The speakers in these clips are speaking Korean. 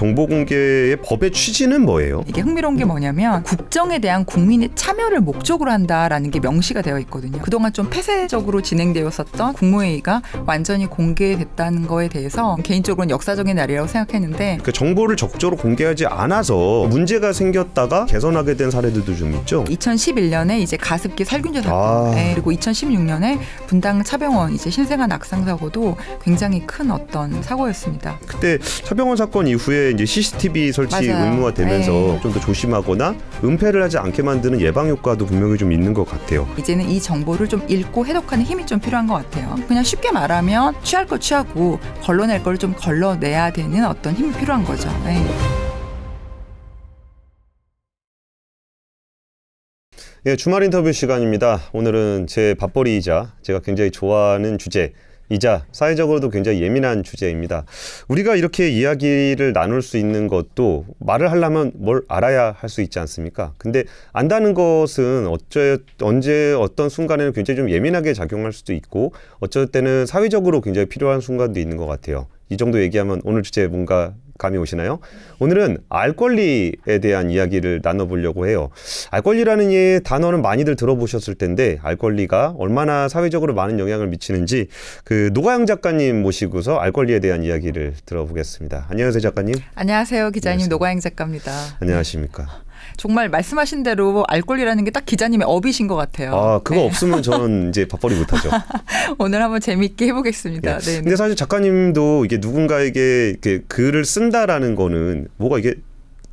정보 공개의 법의 취지는 뭐예요? 이게 흥미로운 게 뭐냐면 국정에 대한 국민의 참여를 목적으로 한다라는 게 명시가 되어 있거든요. 그동안 좀 폐쇄적으로 진행되었었던 국무회의가 완전히 공개됐다는 거에 대해서 개인적으로는 역사적인 날이라고 생각했는데 그 정보를 적절히 공개하지 않아서 문제가 생겼다가 개선하게 된 사례들도 좀 있죠. 2011년에 이제 가습기 살균제 사건, 그리고 2016년에 분당 차병원 이제 신생아 낙상 사고도 굉장히 큰 어떤 사고였습니다. 그때 차병원 사건 이후에 이제 CCTV 설치 맞아요. 의무화 되면서 좀 더 조심하거나 은폐를 하지 않게 만드는 예방 효과도 분명히 좀 있는 것 같아요. 이제는 이 정보를 좀 읽고 해독하는 힘이 좀 필요한 것 같아요. 그냥 쉽게 말하면 취할 거 취하고 걸러낼 걸 좀 걸러내야 되는 어떤 힘이 필요한 거죠. 예, 주말 인터뷰 시간입니다. 오늘은 제 밥벌이이자 제가 굉장히 좋아하는 주제이자 사회적으로도 굉장히 예민한 주제입니다. 우리가 이렇게 이야기를 나눌 수 있는 것도 말을 하려면 뭘 알아야 할 수 있지 않습니까? 근데 안다는 것은 언제 어떤 순간에는 굉장히 좀 예민하게 작용할 수도 있고 어쩔 때는 사회적으로 굉장히 필요한 순간도 있는 것 같아요. 이 정도 얘기하면 오늘 주제 뭔가 감이 오시나요? 오늘은 알 권리에 대한 이야기를 나눠보려고 해요. 알 권리라는 단어는 많이들 들어보셨을 텐데 알 권리가 얼마나 사회적으로 많은 영향을 미치는지 그 노가영 작가님 모시고서 알 권리에 대한 이야기를 들어보겠습니다. 안녕하세요, 작가님. 안녕하세요, 기자님. 안녕하세요. 노가영 작가입니다. 안녕하십니까. 정말 말씀하신 대로 알 권리라는 게 딱 기자님의 업이신 것 같아요. 아, 그거 없으면 저는 이제 밥벌이 못하죠. 오늘 한번 재미있게 해보겠습니다. 네. 근데 사실 작가님도 이게 누군가에게 이렇게 글을 쓴다라는 거는 뭐가 이게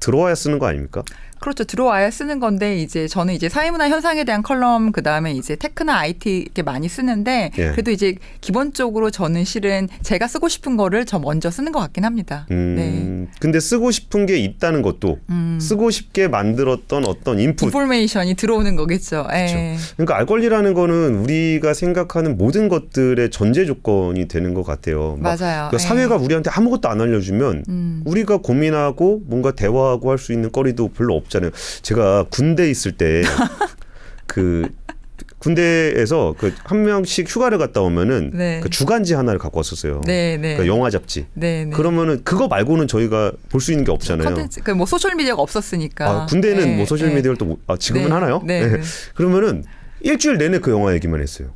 들어와야 쓰는 거 아닙니까? 그렇죠. 들어와야 쓰는 건데 이제 저는 이제 사회문화 현상에 대한 컬럼 그다음에 이제 테크나 IT 이렇게 많이 쓰는데 그래도 이제 기본적으로 저는 실은 제가 쓰고 싶은 거를 저 먼저 쓰는 것 같긴 합니다. 네. 근데 쓰고 싶은 게 있다는 것도 쓰고 싶게 만들었던 어떤 인포메이션이 들어오는 거겠죠. 그렇죠. 그러니까 알 권리라는 거는 우리가 생각하는 모든 것들의 전제 조건이 되는 것 같아요. 맞아요. 그러니까 사회가 우리한테 아무것도 안 알려주면 우리가 고민하고 뭔가 대화하고 할 수 있는 거리도 별로 없잖아요. 제가 군대 있을 때 그 군대에서 그 한 명씩 휴가를 갔다 오면은 그 주간지 하나를 갖고 왔었어요. 그러니까 영화 잡지. 그러면은 그거 말고는 저희가 볼 수 있는 게 없잖아요. 컨텐츠, 뭐 소셜 미디어가 없었으니까. 군대는 뭐 소셜 미디어를 또 지금은 하나요? 그러면은 일주일 내내 그 영화 얘기만 했어요.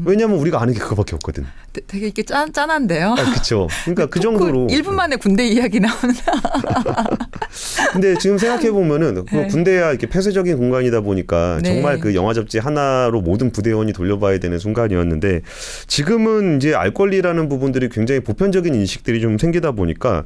왜냐하면 우리가 아는 게 그거밖에 없거든. 되게 이렇게 짠한데요. 그렇죠. 그러니까 그 정도로 1분 만에 군대 이야기 나오는. 근데 지금 생각해 보면은 군대야 이렇게 폐쇄적인 공간이다 보니까 정말 그 영화 잡지 하나로 모든 부대원이 돌려봐야 되는 순간이었는데 지금은 이제 알 권리라는 부분들이 굉장히 보편적인 인식들이 좀 생기다 보니까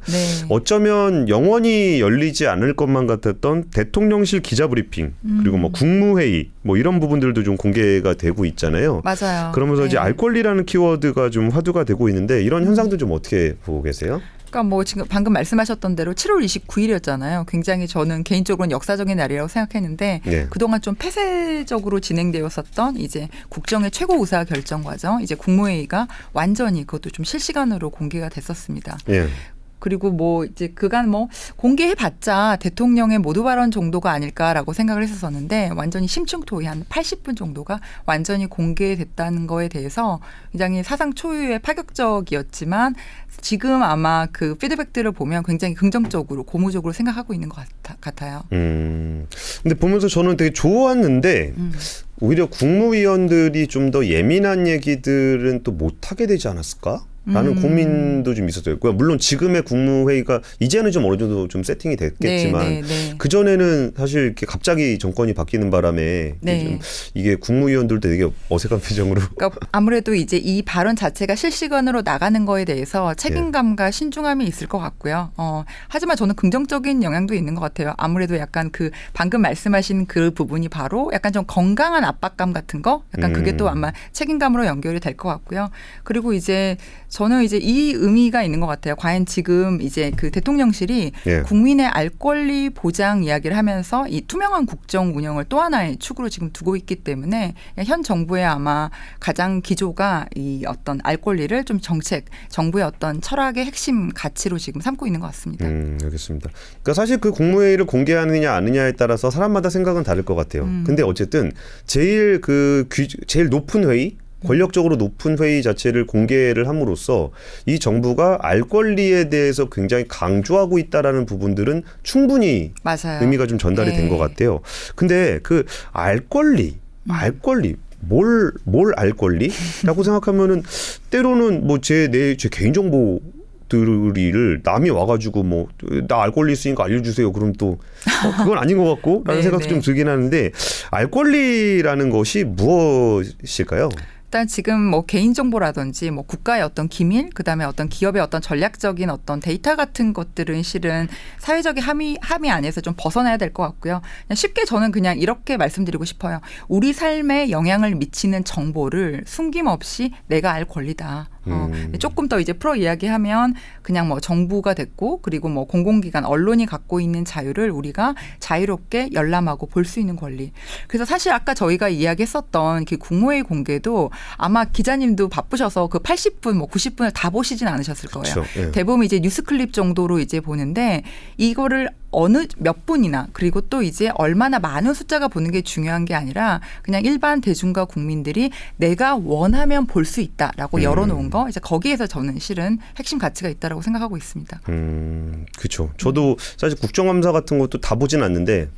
어쩌면 영원히 열리지 않을 것만 같았던 대통령실 기자 브리핑 그리고 뭐 국무회의 뭐 이런 부분들도 좀 공개가 되고 있잖아요. 맞아요. 그러면서 이제 알 권리라는 키워드가 좀 화두가 되고 있는데 이런 현상도 좀 어떻게 보고 계세요? 그러니까 뭐 지금 방금 말씀하셨던 대로 7월 29일이었잖아요. 굉장히 저는 개인적으로는 역사적인 날이라고 생각했는데 그동안 좀 폐쇄적으로 진행되었었던 이제 국정의 최고 의사 결정 과정, 이제 국무회의가 완전히 그것도 좀 실시간으로 공개가 됐었습니다. 그리고 뭐 이제 그간 뭐 공개해봤자 대통령의 모두 발언 정도가 아닐까라고 생각을 했었는데 완전히 심층토의 한 80분 정도가 완전히 공개됐다는 거에 대해서 굉장히 사상 초유의 파격적이었지만 지금 아마 그 피드백들을 보면 굉장히 긍정적으로 고무적으로 생각하고 있는 것 같아요. 근데 보면서 저는 되게 좋았는데 오히려 국무위원들이 좀 더 예민한 얘기들은 또 못하게 되지 않았을까? 라는 고민도 좀 있었어요. 물론 지금의 국무회의가 이제는 좀 어느 정도 좀 세팅이 됐겠지만 그전에는 사실 이렇게 갑자기 정권이 바뀌는 바람에 좀 이게 국무위원들도 되게 어색한 표정으로. 그러니까 아무래도 이제 이 발언 자체가 실시간으로 나가는 거에 대해서 책임감과 신중함이 있을 것 같고요. 하지만 저는 긍정적인 영향도 있는 것 같아요. 아무래도 약간 그 방금 말씀하신 그 부분이 바로 약간 좀 건강한 압박감 같은 거 약간 그게 또 아마 책임감으로 연결이 될 것 같고요. 그리고 이제 저는 이제 이 의미가 있는 것 같아요. 과연 지금 이제 그 대통령실이 국민의 알 권리 보장 이야기를 하면서 이 투명한 국정 운영을 또 하나의 축으로 지금 두고 있기 때문에 현 정부의 아마 가장 기조가 이 어떤 알 권리를 좀 정책, 정부의 어떤 철학의 핵심 가치로 지금 삼고 있는 것 같습니다. 알겠습니다. 그러니까 사실 그 국무회의를 공개하느냐 아니냐에 따라서 사람마다 생각은 다를 것 같아요. 근데 어쨌든 제일 높은 회의 권력적으로 높은 회의 자체를 공개를 함으로써 이 정부가 알 권리에 대해서 굉장히 강조하고 있다라는 부분들은 충분히 맞아요. 의미가 좀 전달이 된 것 같아요. 근데 그 알 권리, 뭘 알 권리라고 생각하면은 때로는 뭐 제 개인 정보들을 남이 와가지고 뭐 나 알 권리 있으니까 알려주세요. 그럼 또 그건 아닌 것 같고라는 생각도 좀 들긴 하는데 알 권리라는 것이 무엇일까요? 일단 지금 뭐 개인정보라든지 뭐 국가의 어떤 기밀, 그다음에 어떤 기업의 어떤 전략적인 어떤 데이터 같은 것들은 실은 사회적인 함의 안에서 좀 벗어나야 될 것 같고요. 그냥 쉽게 저는 그냥 이렇게 말씀드리고 싶어요. 우리 삶에 영향을 미치는 정보를 숨김없이 내가 알 권리다. 조금 더 이제 풀어 이야기하면 그냥 뭐 정부가 됐고 그리고 뭐 공공기관, 언론이 갖고 있는 자유를 우리가 자유롭게 열람하고 볼 수 있는 권리. 그래서 사실 아까 저희가 이야기했었던 그 국무회의 공개도 아마 기자님도 바쁘셔서 그 80분, 뭐 90분을 다 보시진 않으셨을 거예요. 그렇죠. 예. 대부분 이제 뉴스 클립 정도로 이제 보는데 이거를 어느 몇 분이나 그리고 또 이제 얼마나 많은 숫자가 보는 게 중요한 게 아니라 그냥 일반 대중과 국민들이 내가 원하면 볼 수 있다라고 열어놓은 거 이제 거기에서 저는 실은 핵심 가치가 있다라고 생각하고 있습니다. 그렇죠. 저도 사실 국정감사 같은 것도 다 보진 않는데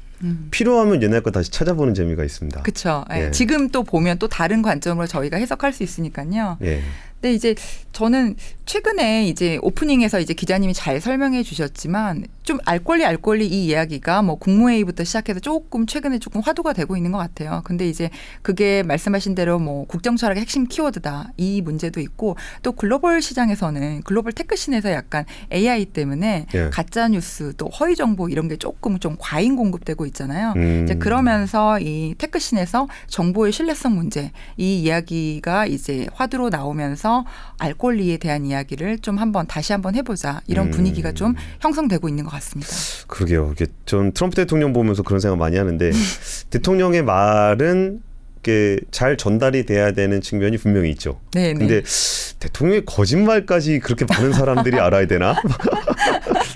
필요하면 옛날 거 다시 찾아보는 재미가 있습니다. 그렇죠. 예. 지금 또 보면 또 다른 관점으로 저희가 해석할 수 있으니까요. 예. 근데 이제 저는 최근에 이제 오프닝에서 이제 기자님이 잘 설명해 주셨지만 좀 알 권리 이 이야기가 뭐 국무회의부터 시작해서 최근에 조금 화두가 되고 있는 것 같아요. 근데 이제 그게 말씀하신 대로 뭐 국정 철학의 핵심 키워드다 이 문제도 있고 또 글로벌 시장에서는 글로벌 테크신에서 약간 AI 때문에 예. 가짜 뉴스 또 허위 정보 이런 게 조금 좀 과잉 공급되고 있잖아요. 이제 그러면서 이 테크신에서 정보의 신뢰성 문제 이 이야기가 이제 화두로 나오면서 알 권리에 대한 이야기를 좀 다시 한번 해보자 이런 분위기가 좀 형성되고 있는 것 같습니다. 그러게요. 전 트럼프 대통령 보면서 그런 생각 많이 하는데 대통령의 말은 잘 전달이 돼야 되는 측면이 분명히 있죠. 네. 근데 대통령의 거짓말까지 그렇게 많은 사람들이 알아야 되나?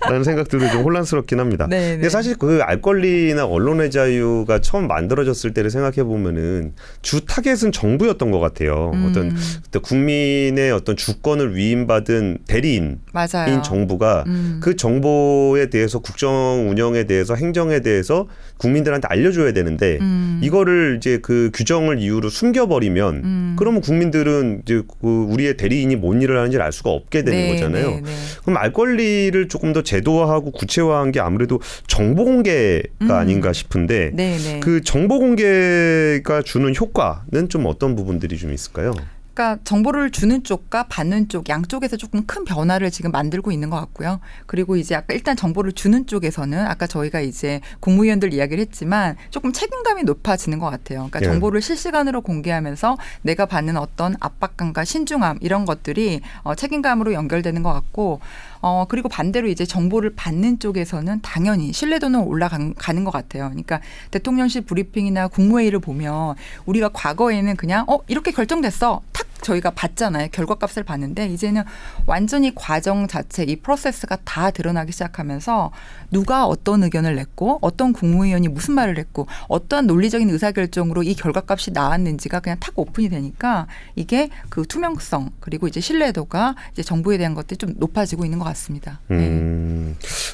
라는 생각들도 좀 혼란스럽긴 합니다. 네, 근데 사실 그 알 권리나 언론의 자유가 처음 만들어졌을 때를 생각해 보면은 주 타겟은 정부였던 것 같아요. 어떤 국민의 어떤 주권을 위임받은 대리인 맞아요. 정부가 그 정보에 대해서 국정 운영에 대해서 행정에 대해서 국민들한테 알려줘야 되는데 이거를 이제 그 규정을 이유로 숨겨버리면 그러면 국민들은 이제 그 우리의 대리인이 뭔 일을 하는지를 알 수가 없게 되는 거잖아요. 그럼 알 권리를 조금 더 제도화하고 구체화한 게 아무래도 정보 공개가 아닌가 싶은데 그 정보 공개가 주는 효과는 좀 어떤 부분들이 좀 있을까요? 그러니까 정보를 주는 쪽과 받는 쪽 양쪽에서 조금 큰 변화를 지금 만들고 있는 것 같고요. 그리고 이제 아까 일단 정보를 주는 쪽에서는 아까 저희가 이제 국무위원들 이야기를 했지만 조금 책임감이 높아지는 것 같아요. 그러니까 정보를 실시간으로 공개하면서 내가 받는 어떤 압박감과 신중함 이런 것들이 책임감으로 연결되는 것 같고 그리고 반대로 이제 정보를 받는 쪽에서는 당연히 신뢰도는 올라가는 것 같아요. 그러니까 대통령실 브리핑이나 국무회의를 보면 우리가 과거에는 그냥 이렇게 결정됐어. 탁 저희가 봤잖아요. 결과값을 봤는데 이제는 완전히 과정 자체 이 프로세스가 다 드러나기 시작하면서 누가 어떤 의견을 냈고 어떤 국무위원이 무슨 말을 했고 어떠한 논리적인 의사결정으로 이 결과값이 나왔는지가 그냥 탁 오픈이 되니까 이게 그 투명성 그리고 이제 신뢰도가 이제 정부에 대한 것들이 좀 높아지고 있는 것 같습니다.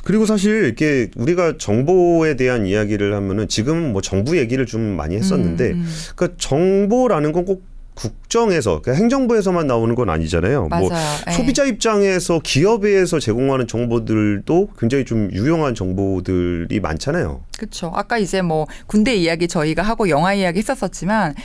그리고 사실 이렇게 우리가 정보에 대한 이야기를 하면은 지금 뭐 정부 얘기를 좀 많이 했었는데 그러니까 정보라는 건 꼭 국정에서 그러니까 행정부에서만 나오는 건 아니잖아요. 맞아요. 뭐 소비자 입장에서 기업에서 제공하는 정보들도 굉장히 좀 유용한 정보들이 많잖아요. 그렇죠. 아까 이제 뭐 군대 이야기 저희가 하고 영화 이야기 했었지만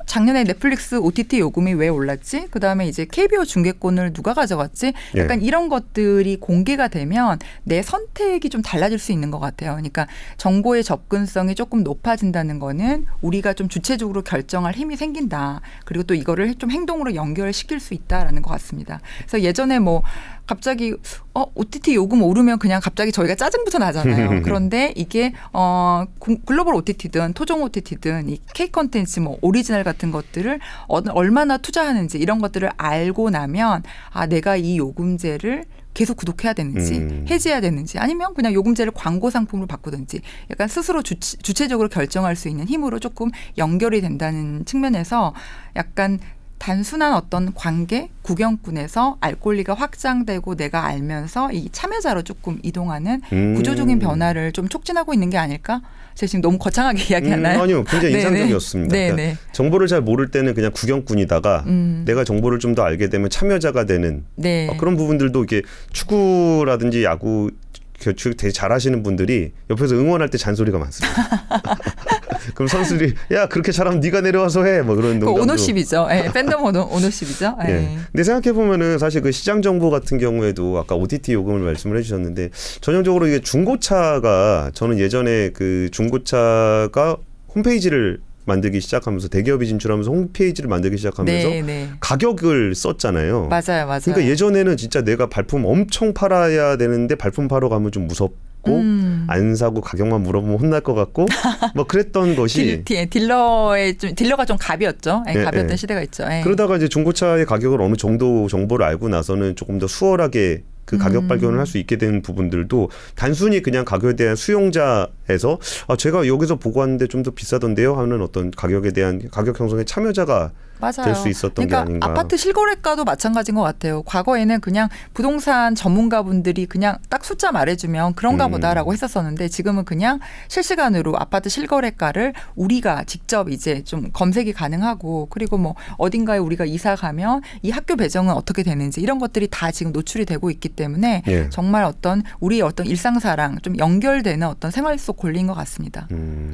작년에 넷플릭스 OTT 요금이 왜 올랐지? 그다음에 이제 KBO 중계권을 누가 가져갔지? 약간 이런 것들이 공개가 되면 내 선택이 좀 달라질 수 있는 것 같아요. 그러니까 정보의 접근성이 조금 높아진다는 거는 우리가 좀 주체적으로 결정할 힘이 생긴다. 그리고 또 이거를 좀 행동으로 연결시킬 수 있다라는 것 같습니다. 그래서 예전에 뭐 갑자기 OTT 요금 오르면 그냥 갑자기 저희가 짜증부터 나잖아요. 그런데 이게 글로벌 OTT든 토종 OTT든 이 K 콘텐츠 뭐 오리지널 같은 것들을 얼마나 투자하는지 이런 것들을 알고 나면 내가 이 요금제를 계속 구독해야 되는지 해지해야 되는지 아니면 그냥 요금제를 광고 상품으로 바꾸든지 약간 스스로 주체적으로 결정할 수 있는 힘으로 조금 연결이 된다는 측면에서 약간 단순한 어떤 관계, 구경꾼에서 알권리가 확장되고 내가 알면서 이 참여자로 조금 이동하는 구조적인 변화를 좀 촉진하고 있는 게 아닐까? 제가 지금 너무 거창하게 이야기하나요? 아니요. 굉장히 인상적이었습니다. 그러니까 정보를 잘 모를 때는 그냥 구경꾼이다가 내가 정보를 좀 더 알게 되면 참여자가 되는 그런 부분들도 이게 축구라든지 야구 되게 잘하시는 분들이 옆에서 응원할 때 잔소리가 많습니다. 그럼 선수들이 야 그렇게 잘하면 네가 내려와서 해 뭐 그런 농담도. 오너십이죠. 예, 팬덤 오너십이죠. 예. 예. 근데 생각해 보면은 사실 그 시장 정보 같은 경우에도 아까 OTT 요금을 말씀을 해주셨는데 전형적으로 이게 중고차가 저는 예전에 그 중고차가 홈페이지를 만들기 시작하면서 대기업이 진출하면서 홈페이지를 만들기 시작하면서 가격을 썼잖아요. 맞아요. 그러니까 예전에는 진짜 내가 발품 엄청 팔아야 되는데 발품 팔러 가면 좀 무섭고 안 사고 가격만 물어보면 혼날 것 같고 뭐 그랬던 것이 딜러가 좀 갑이었죠. 갑이었던 시대가 있죠. 그러다가 이제 중고차의 가격을 어느 정도 정보를 알고 나서는 조금 더 수월하게 그 가격 발견을 할 수 있게 된 부분들도 단순히 그냥 가격에 대한 수용자에서 제가 여기서 보고 왔는데 좀 더 비싸던데요 하는 어떤 가격에 대한 가격 형성의 참여자가 될 수 있었던 게 아닌가. 아파트 실거래가도 마찬가지인 것 같아요. 과거에는 그냥 부동산 전문가분들이 그냥 딱 숫자 말해주면 그런가 보다라고 했었었는데 지금은 그냥 실시간으로 아파트 실거래가를 우리가 직접 이제 좀 검색이 가능하고 그리고 뭐 어딘가에 우리가 이사 가면 이 학교 배정은 어떻게 되는지 이런 것들이 다 지금 노출이 되고 있기 때문에 정말 어떤 우리의 어떤 일상사랑 좀 연결되는 어떤 생활 속 권리인 것 같습니다.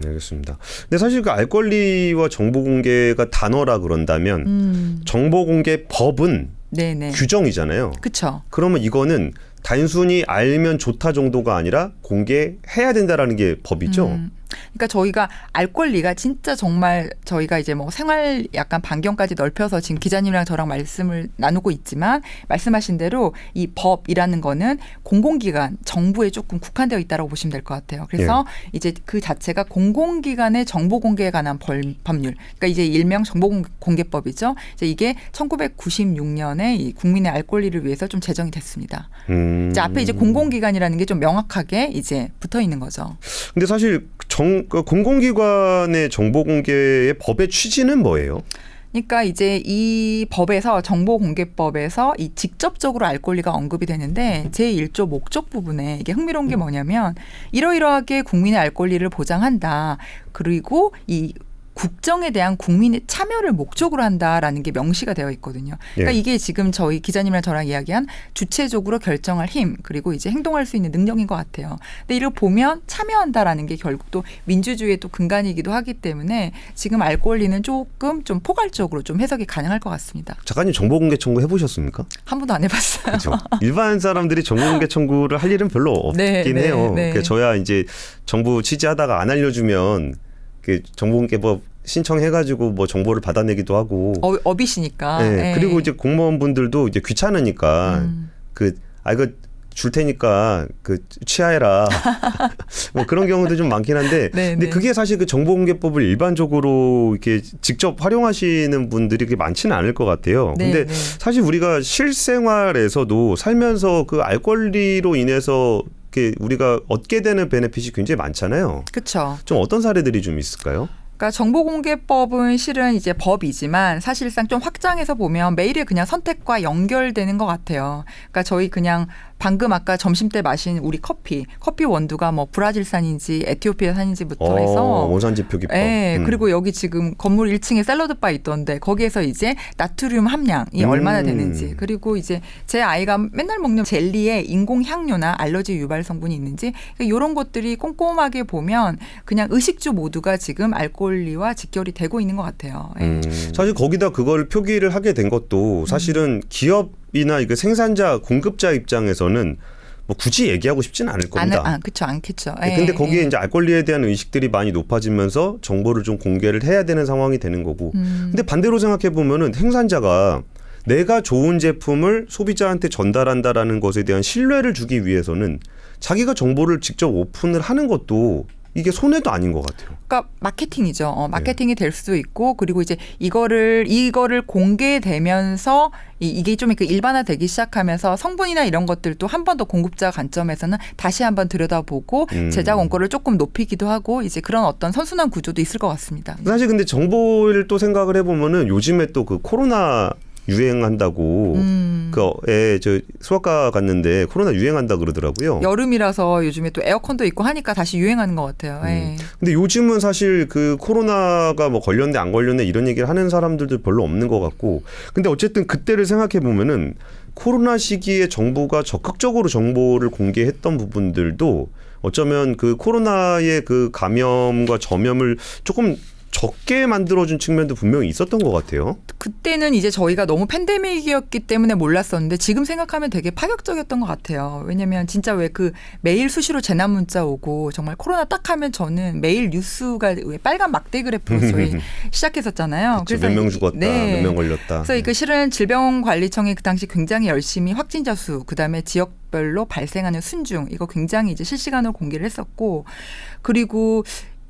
알겠습니다. 근데 사실 그 알 권리와 정보 공개가 단어라 그런다면 정보 공개 법은 규정이잖아요. 그렇죠. 그러면 이거는 단순히 알면 좋다 정도가 아니라 공개해야 된다라는 게 법이죠. 그러니까 저희가 알 권리가 진짜 정말 저희가 이제 뭐 생활 약간 반경까지 넓혀서 지금 기자님이랑 저랑 말씀을 나누고 있지만 말씀하신 대로 이 법이라는 거는 공공기관 정부에 조금 국한되어 있다고 보시면 될 것 같아요. 그래서 이제 그 자체가 공공기관의 정보 공개에 관한 법률. 그러니까 이제 일명 정보공개법이죠. 이제 이게 1996년에 이 국민의 알 권리를 위해서 좀 제정이 됐습니다. 이제 앞에 이제 공공기관이라는 게 좀 명확하게 이제 붙어 있는 거죠. 근데 사실 공공기관의 정보 공개의 법의 취지는 뭐예요? 그러니까 이제 이 법에서 정보공개법에서 이 직접적으로 알 권리가 언급이 되는데 제1조 목적 부분에 이게 흥미로운 게 뭐냐면 이러이러하게 국민의 알 권리를 보장한다. 그리고 이 국정에 대한 국민의 참여를 목적으로 한다라는 게 명시가 되어 있거든요. 그러니까 이게 지금 저희 기자님이랑 저랑 이야기한 주체적으로 결정할 힘 그리고 이제 행동할 수 있는 능력인 것 같아요. 근데 이걸 보면 참여한다라는 게 결국 또 민주주의의 또 근간이기도 하기 때문에 지금 알 권리는 조금 좀 포괄적으로 좀 해석이 가능할 것 같습니다. 작가님 정보공개 청구 해보셨습니까? 한 번도 안 해봤어요. 그렇죠. 일반 사람들이 정보공개 청구를 할 일은 별로 없긴 해요. 그러니까 저야 이제 정부 취재하다가 안 알려주면 그 정보공개법 신청해가지고 뭐 정보를 받아내기도 하고 업이시니까. 그리고 이제 공무원분들도 이제 귀찮으니까 이거 줄 테니까 취하해라. 뭐 그런 경우도 좀 많긴 한데, 근데 그게 사실 그 정보공개법을 일반적으로 이렇게 직접 활용하시는 분들이 그렇게 많지는 않을 것 같아요. 근데 사실 우리가 실생활에서도 살면서 그 알 권리로 인해서 우리가 얻게 되는 베네핏이 굉장히 많잖아요. 그렇죠. 좀 어떤 사례들이 좀 있을까요? 그러니까 정보공개법은 실은 이제 법이지만 사실상 좀 확장해서 보면 매일의 그냥 선택과 연결되는 것 같아요. 그러니까 저희 그냥 방금 아까 점심 때 마신 우리 커피 원두가 뭐 브라질산인지 에티오피아산인지부터 해서 원산지 표기법. 그리고 여기 지금 건물 1층에 샐러드바 있던데 거기에서 이제 나트륨 함량이 얼마나 되는지 그리고 이제 제 아이가 맨날 먹는 젤리에 인공 향료나 알러지 유발 성분이 있는지 이런 것들이 꼼꼼하게 보면 그냥 의식주 모두가 지금 알 권리와 직결이 되고 있는 것 같아요. 사실 거기다 그걸 표기를 하게 된 것도 사실은 기업이나 이거 생산자, 공급자 입장에서는 뭐 굳이 얘기하고 싶지는 않을 겁니다. 그렇죠, 않겠죠. 근데 거기에 이제 알 권리에 대한 의식들이 많이 높아지면서 정보를 좀 공개를 해야 되는 상황이 되는 거고. 근데 반대로 생각해 보면은 생산자가 내가 좋은 제품을 소비자한테 전달한다라는 것에 대한 신뢰를 주기 위해서는 자기가 정보를 직접 오픈을 하는 것도 이게 손해도 아닌 것 같아요. 그러니까 마케팅이죠. 마케팅이 될 수도 있고 그리고 이제 이거를 공개되면서 이게 좀 그 일반화되기 시작하면서 성분이나 이런 것들도 한 번 더 공급자 관점에서는 다시 한번 들여다보고 제작 원가를 조금 높이기도 하고 이제 그런 어떤 선순환 구조도 있을 것 같습니다. 사실 근데 정보를 또 생각을 해보면은 요즘에 또 그 코로나 유행한다고 저 수학과 갔는데 코로나 유행한다 그러더라고요. 여름이라서 요즘에 또 에어컨도 있고 하니까 다시 유행하는 것 같아요. 예. 근데 요즘은 사실 그 코로나가 뭐 걸렸네 안 걸렸네 이런 얘기를 하는 사람들도 별로 없는 것 같고 근데 어쨌든 그때를 생각해 보면은 코로나 시기에 정부가 적극적으로 정보를 공개했던 부분들도 어쩌면 그 코로나의 그 감염과 전염을 조금 적게 만들어준 측면도 분명히 있었던 것 같아요. 그때는 이제 저희가 너무 팬데믹이었기 때문에 몰랐었는데 지금 생각하면 되게 파격적이었던 것 같아요. 왜냐하면 진짜 왜 그 매일 수시로 재난 문자 오고 정말 코로나 딱 하면 저는 매일 뉴스가 왜 빨간 막대 그래프로 저희 시작했었잖아요. 그래서 몇 명 죽었다, 네. 몇 명 걸렸다. 그래서 그 실은 질병관리청이 그 당시 굉장히 열심히 확진자 수, 그다음에 지역별로 발생하는 순중 이거 굉장히 이제 실시간으로 공개를 했었고 그리고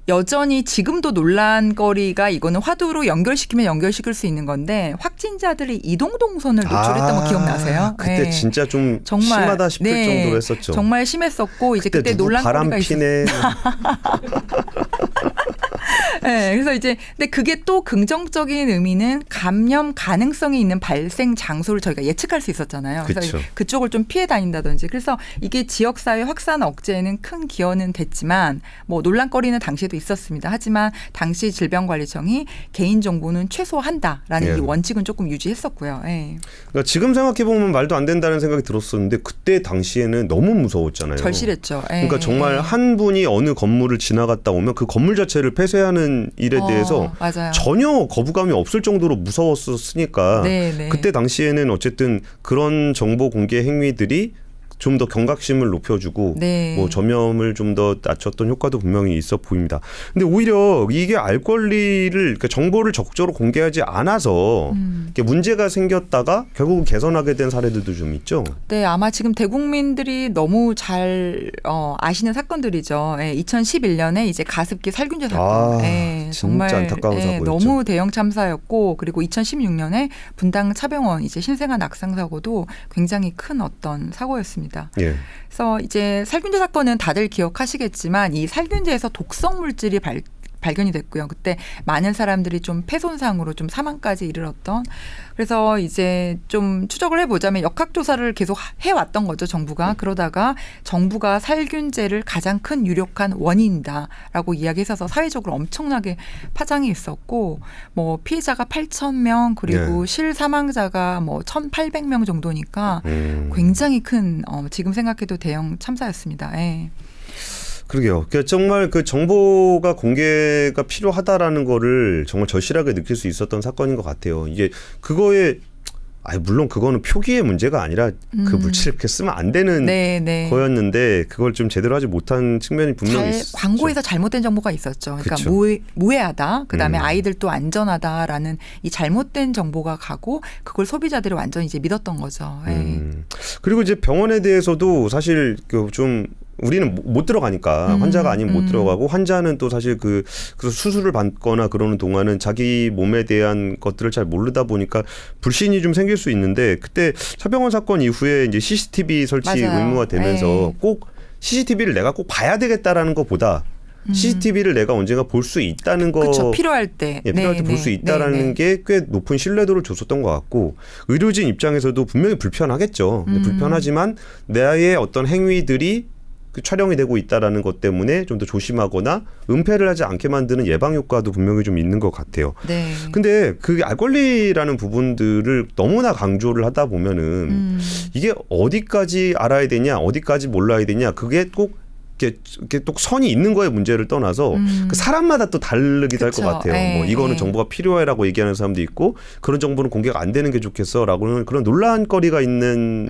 여전히 지금도 논란거리가 이거는 화두로 연결시키면 연결시킬 수 있는 건데 확진자들이 이동 동선을 노출했던 거 기억나세요? 그때 네. 진짜 좀 정말, 심하다 싶을 네. 정도로 했었죠. 정말 심했었고 이제 그때 누구 바람 논란거리가 피네. 네, 그래서 이제 근데 그게 또 긍정적인 의미는 감염 가능성이 있는 발생 장소를 저희가 예측할 수 있었잖아요. 그래서 그쵸. 그쪽을 좀 피해 다닌다든지 그래서 이게 지역사회 확산 억제에는 큰 기여는 됐지만 뭐 논란거리는 당시에도 있었습니다. 하지만 당시 질병관리청이 개인정보는 최소화한다라는 예. 이 원칙은 조금 유지했었고요. 예. 그러니까 지금 생각해 보면 말도 안 된다는 생각이 들었었는데 그때 당시에는 너무 무서웠잖아요. 절실했죠. 예. 그러니까 정말 한 분이 어느 건물을 지나갔다 오면 그 건물 자체를 폐쇄하는 일에 대해서 맞아요. 전혀 거부감이 없을 정도로 무서웠었으니까 네, 네. 그때 당시에는 어쨌든 그런 정보 공개 행위들이 좀 더 경각심을 높여주고 네. 뭐 전염을 좀 더 낮췄던 효과도 분명히 있어 보입니다. 근데 오히려 이게 알 권리를 그러니까 정보를 적극적으로 공개하지 않아서 이렇게 문제가 생겼다가 결국은 개선하게 된 사례들도 좀 있죠. 네, 아마 지금 대국민들이 너무 잘 아시는 사건들이죠. 예, 2011년에 이제 가습기 살균제 사건. 예, 진짜 정말 안타까운 사고였죠. 너무 대형 참사였고 그리고 2016년에 분당 차병원 이제 신생아 낙상 사고도 굉장히 큰 어떤 사고였습니다. 예. 그래서 이제 살균제 사건은 다들 기억하시겠지만 이 살균제에서 독성 물질이 발견이 됐고요. 그때 많은 사람들이 좀 폐손상으로 좀 사망까지 이르렀던 그래서 이제 좀 추적을 해보자면 역학조사를 계속 해왔던 거죠. 정부가. 그러다가 정부가 살균제를 가장 큰 유력한 원인이다라고 이야기해서 사회적으로 엄청나게 파장이 있었고 뭐 피해자가 8,000명 그리고 실사망자가 뭐 1,800명 정도니까 굉장히 큰 지금 생각해도 대형 참사였습니다. 예. 그러게요. 그러니까 정말 그 정보가 공개가 필요하다라는 거를 정말 절실하게 느낄 수 있었던 사건인 것 같아요. 이게 그거에 물론 그거는 표기의 문제가 아니라 그 물질을 그렇게 쓰면 안 되는 거였는데 그걸 좀 제대로 하지 못한 측면이 분명히 있었죠. 광고에서 잘못된 정보가 있었죠. 그러니까 그쵸. 무해하다. 그다음에 아이들도 안전하다라는 이 잘못된 정보가 가고 그걸 소비자들이 완전히 이제 믿었던 거죠. 그리고 이제 병원에 대해서도 사실 그 좀 우리는 못 들어가니까 환자가 아니면 못 들어가고 환자는 또 사실 그래서 수술을 받거나 그러는 동안은 자기 몸에 대한 것들을 잘 모르다 보니까 불신이 좀 생길 수 있는데 그때 차병원 사건 이후에 이제 CCTV 설치 맞아요. 의무가 되면서 꼭 CCTV를 내가 꼭 봐야 되겠다라는 것보다 CCTV를 내가 언젠가 볼 수 있다는 거, 그렇죠. 필요할 때, 필요할 때 볼 수 있다라는 게 꽤 높은 신뢰도를 줬었던 것 같고 의료진 입장에서도 분명히 불편하겠죠. 근데 불편하지만 나의 어떤 행위들이 그 촬영이 되고 있다라는 것 때문에 좀 더 조심하거나 은폐를 하지 않게 만드는 예방 효과도 분명히 좀 있는 것 같아요. 네. 근데 그 알 권리라는 부분들을 너무나 강조를 하다 보면은 이게 어디까지 알아야 되냐, 어디까지 몰라야 되냐, 그게 꼭 이렇게 또 선이 있는 거에 문제를 떠나서 그 사람마다 또 다르기도 할 것 같아요. 뭐 이거는 정보가 필요해라고 얘기하는 사람도 있고 그런 정보는 공개가 안 되는 게 좋겠어라고는 그런 논란거리가 있는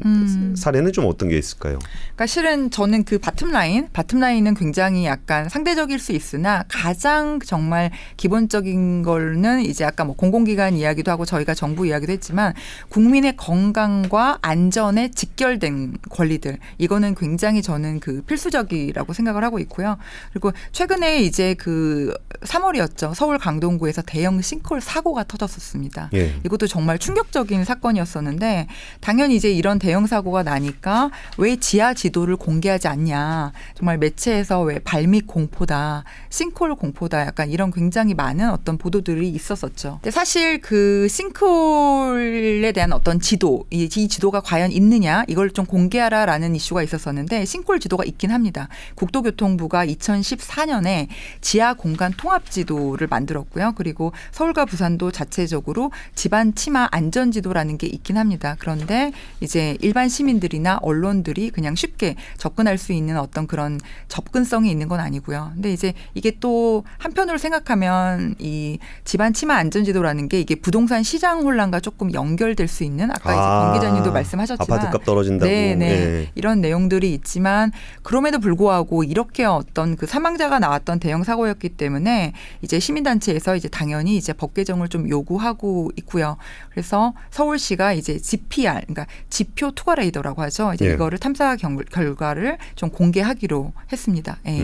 사례는 좀 어떤 게 있을까요? 그러니까 실은 저는 그 바텀라인은 굉장히 약간 상대적일 수 있으나 가장 정말 기본적인 거는 이제 아까 뭐 공공기관 이야기도 하고 저희가 정부 이야기도 했지만 국민의 건강과 안전에 직결된 권리들 이거는 굉장히 저는 그 필수적이라고 것들이라고 생각을 하고 있고요. 그리고 최근에 이제 그 3월이었죠. 서울 강동구에서 대형 싱크홀 사고가 터졌었습니다. 예. 이것도 정말 충격적인 사건이었었는데 당연히 이제 이런 대형 사고가 나니까 왜 지하 지도를 공개하지 않냐. 정말 매체에서 왜 발밑 공포다, 싱크홀 공포다 약간 이런 굉장히 많은 어떤 보도들이 있었었죠. 근데 사실 그 싱크홀에 대한 어떤 지도, 이 지도가 과연 있느냐 이걸 좀 공개하라라는 이슈가 있었었는데 싱크홀 지도가 있긴 합니다. 국토교통부가 2014년에 지하 공간 통합 지도를 만들었고요. 그리고 서울과 부산도 자체적으로 집안 치마 안전 지도라는 게 있긴 합니다. 그런데 이제 일반 시민들이나 언론들이 그냥 쉽게 접근할 수 있는 어떤 그런 접근성이 있는 건 아니고요. 근데 이제 이게 또 한편으로 생각하면 이 집안 치마 안전 지도라는 게 이게 부동산 시장 혼란과 조금 연결될 수 있는 아까 이제 권 기자님도 말씀하셨지만 아파트값 떨어진다고. 네네. 예. 이런 내용들이 있지만 그럼에도 불구하고 이렇게 어떤 그 사망자가 나왔던 대형 사고였기 때문에 이제 시민단체에서 이제 당연히 이제 법 개정을 좀 요구하고 있고요. 그래서 서울시가 이제 GPR, 그러니까 지표 투과 레이더라고 하죠. 이제 예. 이거를 탐사 결과를 좀 공개하기로 했습니다. 예.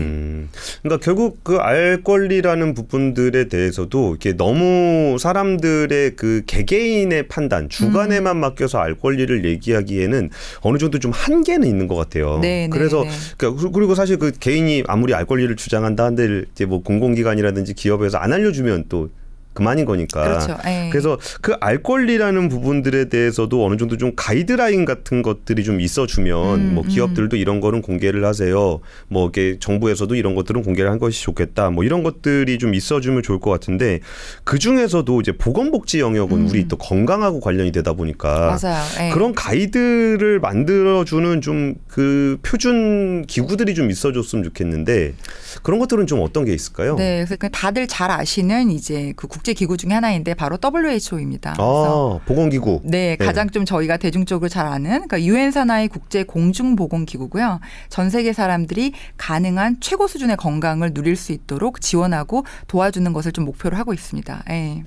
그러니까 결국 그 알 권리라는 부분들에 대해서도 이게 너무 사람들의 그 개개인의 판단, 주관에만 맡겨서 알 권리를 얘기하기에는 어느 정도 좀 한계는 있는 것 같아요. 네, 그래서 네. 그러니까 그리고 사실 그 개인이 아무리 알 권리를 주장한다 한들 이제 뭐 공공기관이라든지 기업에서 안 알려주면 또 그만인 거니까. 그렇죠. 예. 그래서 그 알 권리라는 부분들에 대해서도 어느 정도 좀 가이드라인 같은 것들이 좀 있어주면 뭐 기업들도 이런 거는 공개를 하세요. 뭐 이게 정부에서도 이런 것들은 공개를 한 것이 좋겠다. 뭐 이런 것들이 좀 있어주면 좋을 것 같은데 그 중에서도 이제 보건복지 영역은 우리 또 건강하고 관련이 되다 보니까 맞아요. 예. 그런 가이드를 만들어주는 좀 그 표준 기구들이 좀 있어줬으면 좋겠는데 그런 것들은 좀 어떤 게 있을까요? 네, 그래서 다들 잘 아시는 이제 그 국제 기구 중에 하나인데 바로 WHO입니다. 그래서 보건기구. 네, 가장 좀 저희가 대중적으로 잘 아는 그러니까 유엔 산하의 국제 공중 보건 기구고요. 전 세계 사람들이 가능한 최고 수준의 건강을 누릴 수 있도록 지원하고 도와주는 것을 좀 목표로 하고 있습니다. 네.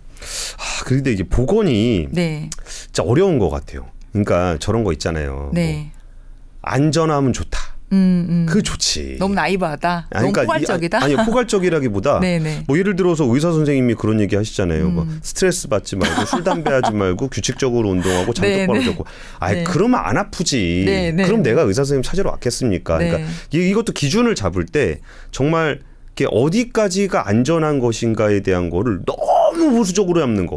그런데 이게 보건이 네. 진짜 어려운 것 같아요. 그러니까 저런 거 있잖아요. 네. 뭐 안전하면 좋다. 그 좋지. 너무 나이브하다. 너무 포괄적이다. 아니 포괄적이라기보다 네네. 뭐 예를 들어서 의사 선생님이 그런 얘기 하시잖아요. 뭐 스트레스 받지 말고 술 담배 하지 말고 규칙적으로 운동하고 잠 똑바로 자고. 네. 그러면 안 아프지. 네네. 그럼 내가 의사 선생님 찾으러 왔겠습니까? 네. 그러니까 이것도 기준을 잡을 때 정말 이게 어디까지가 안전한 것인가에 대한 거를 너무 보수적으로 잡는 거.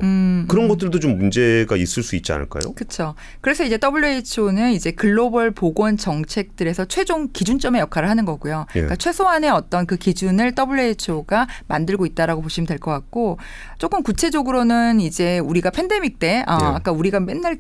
그런 것들도 좀 문제가 있을 수 있지 않을까요? 그렇죠. 그래서 이제 WHO는 이제 글로벌 보건 정책들에서 최종 기준점의 역할을 하는 거고요. 예. 그러니까 최소한의 어떤 그 기준을 WHO가 만들고 있다라고 보시면 될 것 같고 조금 구체적으로는 이제 우리가 팬데믹 때 아까 우리가 맨날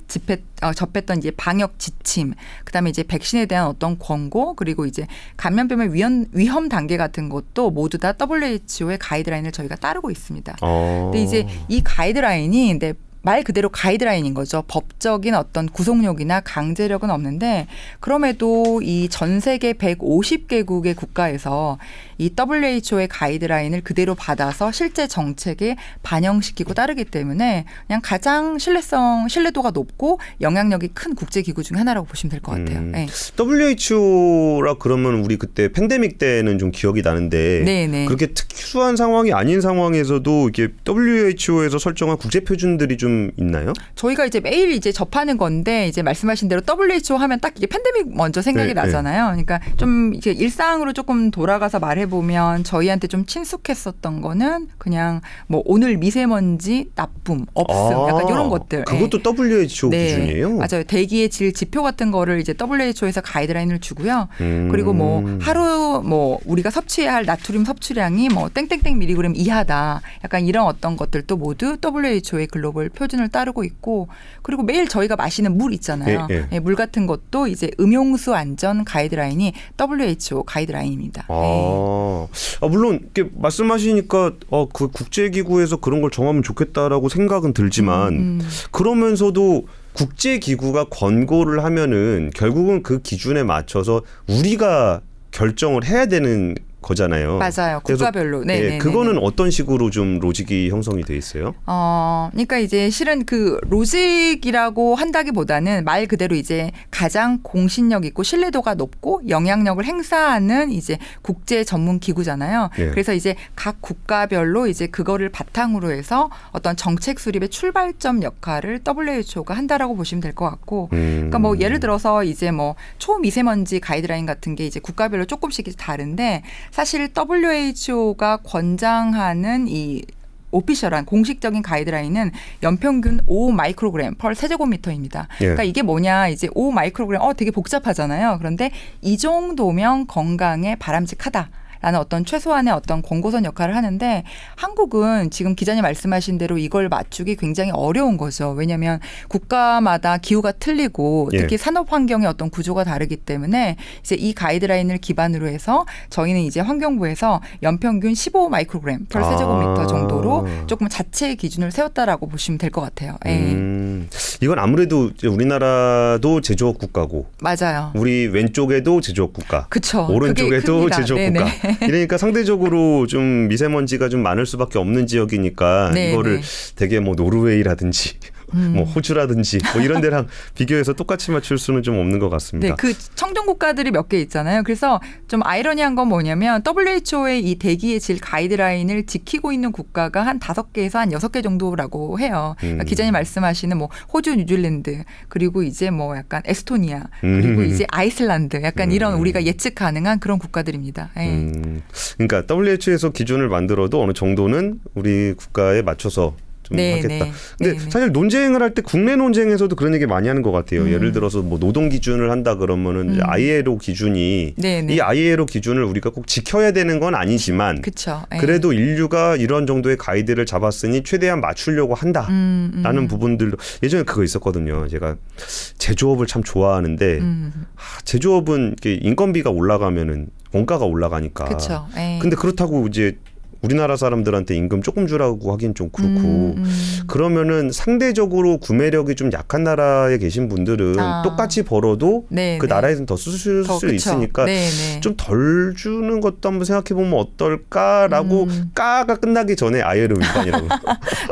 접했던 이제 방역 지침, 그다음에 이제 백신에 대한 어떤 권고, 그리고 이제 감염병의 위험 단계 같은 것도 모두 다 WHO의 가이드라인을 저희가 따르고 있습니다. 근데 이제 이 가이드라인이 근데 말 그대로 가이드라인인 거죠. 법적인 어떤 구속력이나 강제력은 없는데 그럼에도 이 전 세계 150개국의 국가에서 이 WHO의 가이드라인을 그대로 받아서 실제 정책에 반영시키고 따르기 때문에 그냥 가장 신뢰도가 높고 영향력이 큰 국제기구 중에 하나라고 보시면 될 것 같아요. 네. WHO라 그러면 우리 그때 팬데믹 때는 좀 기억이 나는데 네네. 그렇게 특수한 상황이 아닌 상황에서도 이게 WHO에서 설정한 국제 표준들이 좀 있나요? 저희가 이제 매일 이제 접하는 건데 이제 말씀하신 대로 WHO 하면 딱 이게 팬데믹 먼저 생각이 나잖아요. 그러니까 좀 이제 일상으로 조금 돌아가서 말해보면 저희한테 좀 친숙했었던 거는 그냥 뭐 오늘 미세먼지 나쁨 없음 약간 이런 것들. 그것도 WHO 기준이에요? 맞아요. 대기의 질 지표 같은 거를 이제 WHO에서 가이드라인을 주고요. 그리고 뭐 하루 뭐 우리가 섭취해야 할 나트륨 섭취량이 뭐 땡땡땡 미리그램 이하다. 약간 이런 어떤 것들도 모두 WHO의 글로벌 표준을 따르고 있고 그리고 매일 저희가 마시는 물 있잖아요. 예, 물 같은 것도 이제 음용수 안전 가이드라인이 WHO 가이드라인입니다. 물론 이렇게 말씀하시니까 그 국제기구에서 그런 걸 정하면 좋겠다라고 생각은 들지만 그러면서도 국제기구가 권고를 하면은 결국은 그 기준에 맞춰서 우리가 결정을 해야 되는 거잖아요. 맞아요. 그래서 국가별로. 네, 예, 네, 그거는 네. 어떤 식으로 좀 로직이 형성이 돼 있어요? 그러니까 이제 실은 그 로직이라고 한다기보다는 말 그대로 이제 가장 공신력 있고 신뢰도가 높고 영향력을 행사하는 이제 국제 전문 기구잖아요. 예. 그래서 이제 각 국가별로 이제 그거를 바탕으로 해서 어떤 정책 수립의 출발점 역할을 WHO가 한다라고 보시면 될 것 같고, 그러니까 뭐 예를 들어서 이제 뭐 초미세먼지 가이드라인 같은 게 이제 국가별로 조금씩 다른데 사실 WHO가 권장하는 이 오피셜한 공식적인 가이드라인은 연평균 5 마이크로그램 펄 세제곱미터입니다. 예. 그러니까 이게 뭐냐 이제 5 마이크로그램 되게 복잡하잖아요. 그런데 이 정도면 건강에 바람직하다. 라는 어떤 최소한의 어떤 권고선 역할을 하는데 한국은 지금 기자님 말씀하신 대로 이걸 맞추기 굉장히 어려운 거죠. 왜냐하면 국가마다 기후가 틀리고 특히 예. 산업 환경의 어떤 구조가 다르기 때문에 이제 이 가이드라인을 기반으로 해서 저희는 이제 환경부에서 연평균 15 마이크로그램 펄 세제곱미터 정도로 조금 자체 기준을 세웠다라고 보시면 될 것 같아요. 이건 아무래도 이제 우리나라도 제조업 국가고 맞아요. 우리 왼쪽에도 제조업 국가, 그쵸. 오른쪽에도 그게 큽니다. 제조업 네네. 국가. 이러니까 상대적으로 좀 미세먼지가 좀 많을 수밖에 없는 지역이니까 네네. 이거를 되게 뭐 노르웨이라든지 뭐 호주라든지 뭐 이런 데랑 비교해서 똑같이 맞출 수는 좀 없는 것 같습니다. 네, 그 청정 국가들이 몇 개 있잖아요. 그래서 좀 아이러니한 건 뭐냐면 WHO의 이 대기의 질 가이드라인을 지키고 있는 국가가 한 5개에서 한 6개 정도라고 해요. 그러니까 기자님 말씀하시는 뭐 호주, 뉴질랜드 그리고 이제 뭐 약간 에스토니아 그리고 이제 아이슬란드 약간 이런 우리가 예측 가능한 그런 국가들입니다. 그러니까 WHO에서 기준을 만들어도 어느 정도는 우리 국가에 맞춰서 좀 네, 하겠다. 네. 근데 네, 사실 논쟁을 할 때 국내 논쟁에서도 그런 얘기 많이 하는 것 같아요. 예를 들어서 뭐 노동 기준을 한다 그러면은 이제 ILO 기준이 네, 네. 이 ILO 기준을 우리가 꼭 지켜야 되는 건 아니지만 그렇죠. 그래도 인류가 이런 정도의 가이드를 잡았으니 최대한 맞추려고 한다라는 부분들도 예전에 그거 있었거든요. 제가 제조업을 참 좋아하는데 제조업은 이렇게 인건비가 올라가면은 원가가 올라가니까. 그렇죠. 근데 그렇다고 이제 우리나라 사람들한테 임금 조금 주라고 하긴 좀 그렇고 그러면은 상대적으로 구매력이 좀 약한 나라에 계신 분들은 똑같이 벌어도 네, 그 네. 나라에서는 더 쓸 수 있으니까 네, 네. 좀 덜 주는 것도 한번 생각해 보면 어떨까라고 까가 끝나기 전에 ILO 위반이라고.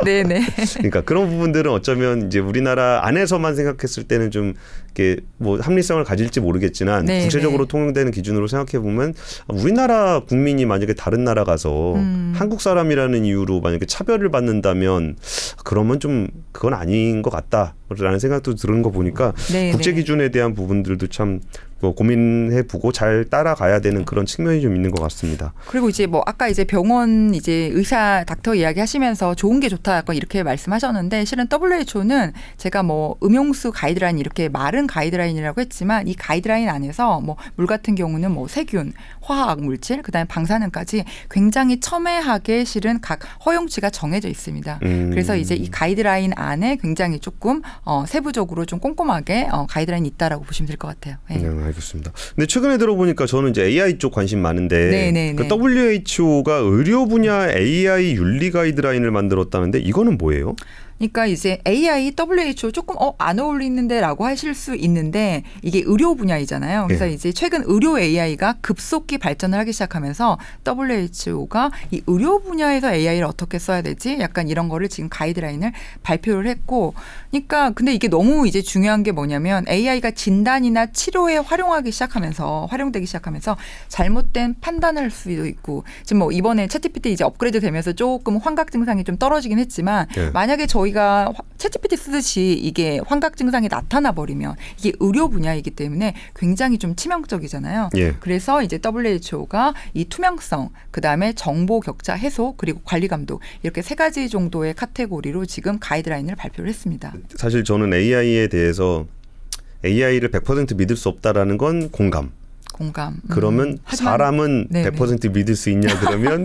네네. 그러니까 그런 부분들은 어쩌면 이제 우리나라 안에서만 생각했을 때는 좀 이렇게 뭐 합리성을 가질지 모르겠지만 네, 국제적으로 네. 통용되는 기준으로 생각해 보면 우리나라 국민이 만약에 다른 나라 가서 한국 사람이라는 이유로 만약에 차별을 받는다면 그러면 좀 그건 아닌 것 같다라는 생각도 드는 거 보니까 네, 국제 네. 기준에 대한 부분들도 참 고민해보고 잘 따라가야 되는 그런 측면이 좀 있는 것 같습니다. 그리고 이제 뭐 아까 이제 병원 이제 의사 닥터 이야기 하시면서 좋은 게 좋다 약간 이렇게 말씀하셨는데 실은 WHO는 제가 뭐 음용수 가이드라인 이렇게 마른 가이드라인이라고 했지만 이 가이드라인 안에서 뭐 물 같은 경우는 뭐 세균, 화학 물질, 그다음에 방사능까지 굉장히 첨예하게 실은 각 허용치가 정해져 있습니다. 그래서 이제 이 가이드라인 안에 굉장히 조금 세부적으로 좀 꼼꼼하게 가이드라인이 있다라고 보시면 될 것 같아요. 네. 알겠습니다. 근데 최근에 들어보니까 저는 이제 AI 쪽 관심 많은데 네네네. 그 WHO가 의료 분야 AI 윤리 가이드라인을 만들었다는데 이거는 뭐예요? 그러니까 이제 AI, WHO 조금 안 어울리는데라고 하실 수 있는데 이게 의료 분야이잖아요. 그래서 예. 이제 최근 의료 AI가 급속히 발전을 하기 시작하면서 WHO가 이 의료 분야에서 AI를 어떻게 써야 되지? 약간 이런 거를 지금 가이드라인을 발표를 했고, 그러니까 근데 이게 너무 이제 중요한 게 뭐냐면 AI가 진단이나 치료에 활용되기 시작하면서 잘못된 판단을 할 수도 있고 지금 뭐 이번에 챗GPT 이제 업그레이드 되면서 조금 환각 증상이 좀 떨어지긴 했지만 예. 만약에 저희가 챗GPT 쓰듯이 이게 환각 증상이 나타나 버리면 이게 의료 분야이기 때문에 굉장히 좀 치명적이잖아요. 예. 그래서 이제 WHO가 이 투명성, 그다음에 정보 격차 해소, 그리고 관리 감독 이렇게 3가지 정도의 카테고리로 지금 가이드라인을 발표를 했습니다. 사실 저는 AI에 대해서 AI를 100% 믿을 수 없다라는 건 공감. 그러면 하지만 사람은 네네. 100% 믿을 수 있냐 그러면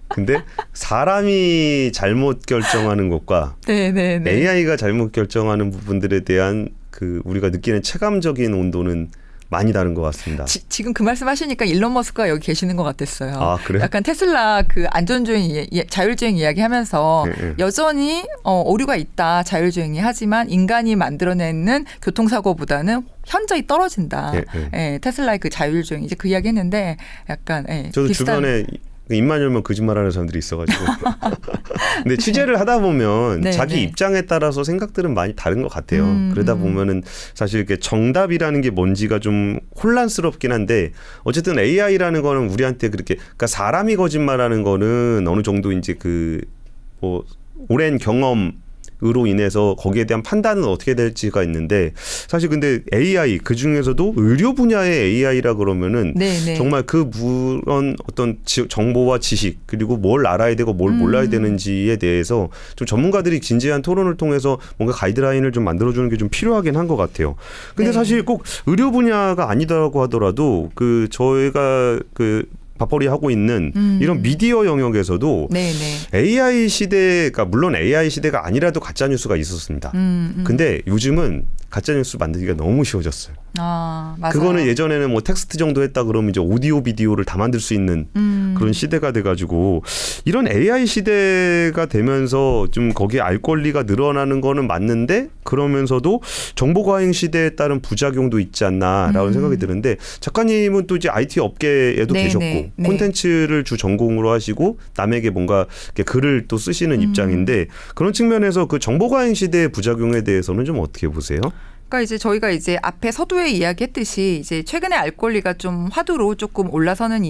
근데 사람이 잘못 결정하는 것과 네네네. AI가 잘못 결정하는 부분들에 대한 그 우리가 느끼는 체감적인 온도는 많이 다른 것 같습니다. 지금 그 말씀하시니까 일론 머스크가 여기 계시는 것 같았어요. 아, 그래요? 약간 테슬라 그 안전주행, 자율주행 이야기하면서 네. 여전히 오류가 있다. 자율주행이 하지만 인간이 만들어내는 교통사고보다는 현저히 떨어진다. 예, 테슬라의 그 자율주행 이제 그 이야기했는데 약간 저도 비슷한. 주변에 입만 열면 거짓말하는 사람들이 있어가지고. 근데 취재를 하다 보면 네, 자기 네. 입장에 따라서 생각들은 많이 다른 것 같아요. 그러다 보면은 사실 이렇게 정답이라는 게 뭔지가 좀 혼란스럽긴 한데 어쨌든 AI라는 거는 우리한테 그렇게 그러니까 사람이 거짓말하는 거는 어느 정도 이제 그 뭐 오랜 경험으로 인해서 거기에 대한 판단은 어떻게 될지가 있는데 사실 근데 AI 그 중에서도 의료 분야의 AI라 그러면은 네. 정말 그 그런 어떤 정보와 지식 그리고 뭘 알아야 되고 뭘 몰라야 되는지에 대해서 좀 전문가들이 진지한 토론을 통해서 뭔가 가이드라인을 좀 만들어주는 게 좀 필요하긴 한 것 같아요. 근데 네. 사실 꼭 의료 분야가 아니다라고 하더라도 그 저희가 그 밥벌이 하고 있는 이런 미디어 영역에서도 네네. AI 시대가 물론 AI 시대가 아니라도 가짜 뉴스가 있었습니다. 근데 요즘은 가짜 뉴스 만들기가 너무 쉬워졌어요. 아, 맞아요. 그거는 예전에는 뭐 텍스트 정도 했다 그러면 이제 오디오 비디오를 다 만들 수 있는 그런 시대가 돼가지고 이런 AI 시대가 되면서 좀 거기에 알 권리가 늘어나는 거는 맞는데 그러면서도 정보 과잉 시대에 따른 부작용도 있지 않나라는 생각이 드는데 작가님은 또 이제 IT 업계에도 네, 계셨고 네. 콘텐츠를 주 전공으로 하시고 남에게 뭔가 이렇게 글을 또 쓰시는 입장인데 그런 측면에서 그 정보 과잉 시대의 부작용에 대해서는 좀 어떻게 보세요? 그러니까 이제 저희가 이제 앞에 서두에 이야기했듯이 이제 최근에 알 권리가 좀 화두로 조금 올라서는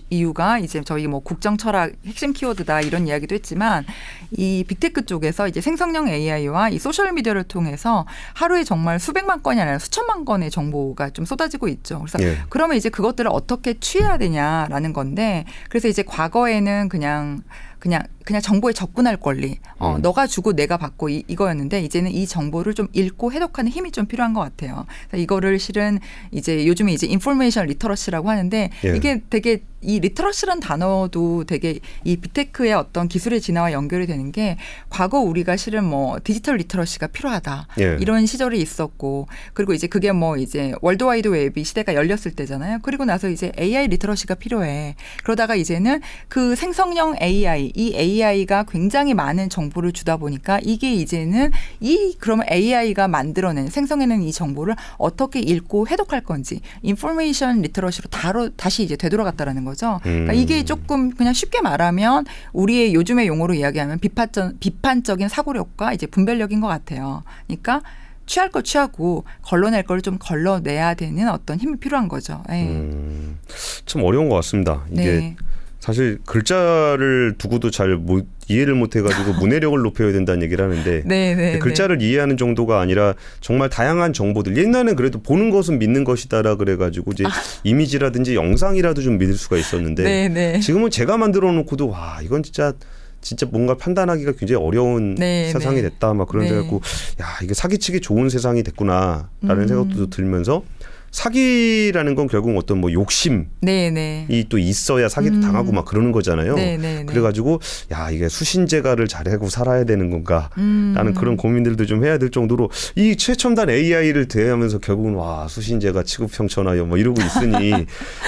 이유가 이제 저희 뭐 국정 철학 핵심 키워드다 이런 이야기도 했지만 이 빅테크 쪽에서 이제 생성형 AI와 이 소셜 미디어를 통해서 하루에 정말 수백만 건이 아니라 수천만 건의 정보가 좀 쏟아지고 있죠. 그래서 그러면 이제 그것들을 어떻게 취해야 되냐라는 건데 그래서 이제 과거에는 그냥 정보에 접근할 권리. 너가 주고 내가 받고 이거였는데 이제는 이 정보를 좀 읽고 해독하는 힘이 좀 필요한 것 같아요. 그래서 이거를 실은 이제 요즘에 이제 인포메이션 리터러시라고 하는데 이게 되게 이 리터러시라는 단어도 되게 이 빅테크의 어떤 기술의 진화와 연결이 되는 게 과거 우리가 실은 뭐 디지털 리터러시가 필요하다. 이런 시절이 있었고 그리고 이제 그게 뭐 이제 월드와이드 웹이 시대가 열렸을 때잖아요. 그리고 나서 이제 AI 리터러시가 필요해. 그러다가 이제는 그 생성형 AI 이 AI가 굉장히 많은 정보를 주다 보니까 이게 이제는 그러면 AI가 만들어낸 생성해낸 이 정보를 어떻게 읽고 해독할 건지 인포메이션 리터러시로 다시 이제 되돌아갔다라는 거죠. 그러니까 이게 조금 그냥 쉽게 말하면 우리의 요즘의 용어로 이야기하면 비판적인 사고력과 이제 분별력인 것 같아요. 그러니까 취할 걸 취하고 걸러낼 걸 좀 걸러내야 되는 어떤 힘이 필요한 거죠. 참 어려운 것 같습니다. 이게 네. 사실 글자를 두고도 잘 이해를 못해가지고 문해력을 높여야 된다는 얘기를 하는데 글자를 이해하는 정도가 아니라 정말 다양한 정보들 옛날에는 그래도 보는 것은 믿는 것이다라 그래가지고 이제 이미지라든지 영상이라도 좀 믿을 수가 있었는데 지금은 제가 만들어 놓고도 와 이건 진짜 뭔가 판단하기가 굉장히 어려운 세상이 됐다 막 그런 생각하고 야 이게 사기치기 좋은 세상이 됐구나라는 생각도 들면서 사기라는 건 결국 어떤 뭐 욕심이 또 있어야 사기도 당하고 막 그러는 거잖아요. 그래가지고 야 이게 수신제가를 잘하고 살아야 되는 건가 라는 그런 고민들도 좀 해야 될 정도로 이 최첨단 AI를 대하면서 결국은 와 수신제가 취급평천하여 뭐 이러고 있으니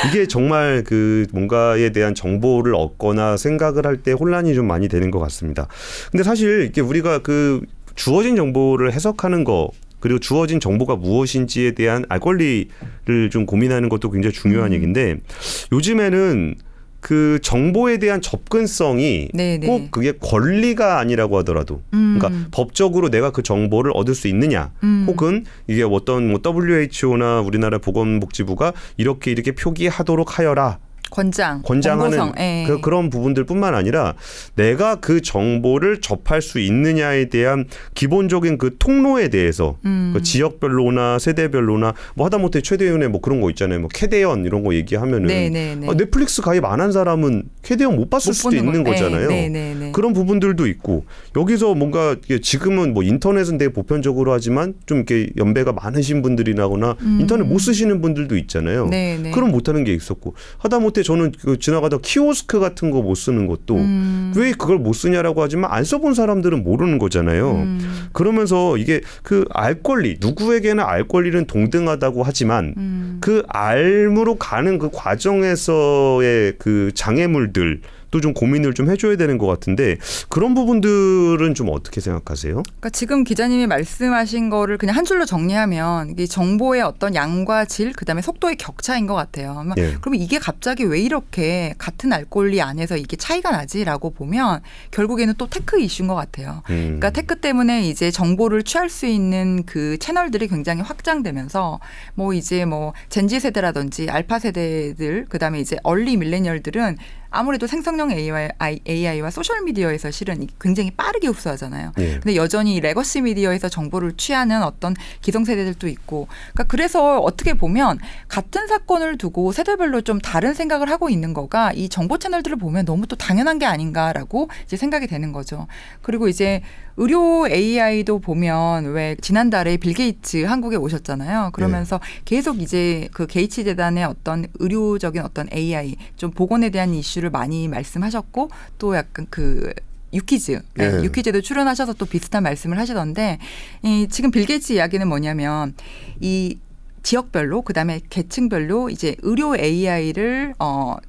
이게 정말 그 뭔가에 대한 정보를 얻거나 생각을 할 때 혼란이 좀 많이 되는 것 같습니다. 근데 사실 이게 우리가 그 주어진 정보를 해석하는 거 그리고 주어진 정보가 무엇인지에 대한 알 권리를 좀 고민하는 것도 굉장히 중요한 얘기인데 요즘에는 그 정보에 대한 접근성이 꼭 그게 권리가 아니라고 하더라도 그러니까 법적으로 내가 그 정보를 얻을 수 있느냐 혹은 이게 어떤 뭐 WHO나 우리나라 보건복지부가 이렇게 표기하도록 하여라. 권장하는 그런 부분들뿐만 아니라 내가 그 정보를 접할 수 있느냐에 대한 기본적인 그 통로에 대해서 그 지역별로나 세대별로나 뭐 하다못해 최대현의 뭐 그런 거 있잖아요. 뭐 캐대언 이런 거 얘기하면은 넷플릭스 가입 안 한 사람은 캐대언 못 봤을 수도 있는 거잖아요. 그런 부분들도 있고 여기서 뭔가 지금은 뭐 인터넷은 되게 보편적으로 하지만 좀 이렇게 연배가 많으신 분들이나거나 인터넷 못 쓰시는 분들도 있잖아요. 그럼 못하는 게 있었고 하다못해 저는 그 지나가다 키오스크 같은 거 못 쓰는 것도 왜 그걸 못 쓰냐라고 하지만 안 써본 사람들은 모르는 거잖아요. 그러면서 이게 그 알 권리, 누구에게나 알 권리는 동등하다고 하지만 그 알무로 가는 그 과정에서의 그 장애물들 또 좀 고민을 좀 해줘야 되는 것 같은데 그런 부분들은 좀 어떻게 생각하세요? 그러니까 지금 기자님이 말씀하신 거를 그냥 한 줄로 정리하면 이게 정보의 어떤 양과 질, 그다음에 속도의 격차인 것 같아요. 예. 그러면 이게 갑자기 왜 이렇게 같은 알 권리 안에서 이게 차이가 나지라고 보면 결국에는 또 테크 이슈인 것 같아요. 그러니까 테크 때문에 이제 정보를 취할 수 있는 그 채널들이 굉장히 확장되면서 뭐 이제 뭐 젠지 세대라든지 알파 세대들, 그다음에 이제 얼리 밀레니얼들은 아무래도 생성형 AI와 소셜미디어에서 실은 굉장히 빠르게 흡수하잖아요. 예. 근데 여전히 레거시 미디어에서 정보를 취하는 어떤 기성세대들도 있고. 그러니까 그래서 어떻게 보면 같은 사건을 두고 세대별로 좀 다른 생각을 하고 있는 거가 이 정보 채널들을 보면 너무 또 당연한 게 아닌가라고 이제 생각이 되는 거죠. 그리고 이제 의료 AI도 보면 왜 지난달에 빌 게이츠 한국에 오셨잖아요. 그러면서 계속 이제 그 게이츠 재단의 어떤 의료적인 어떤 AI 좀 보건에 대한 이슈를 많이 말씀하셨고 또 약간 그 유키즈, 예. 유키즈도 출연하셔서 또 비슷한 말씀을 하시던데 지금 빌 게이츠 이야기는 뭐냐면 이 지역별로 그다음에 계층별로 이제 의료 AI를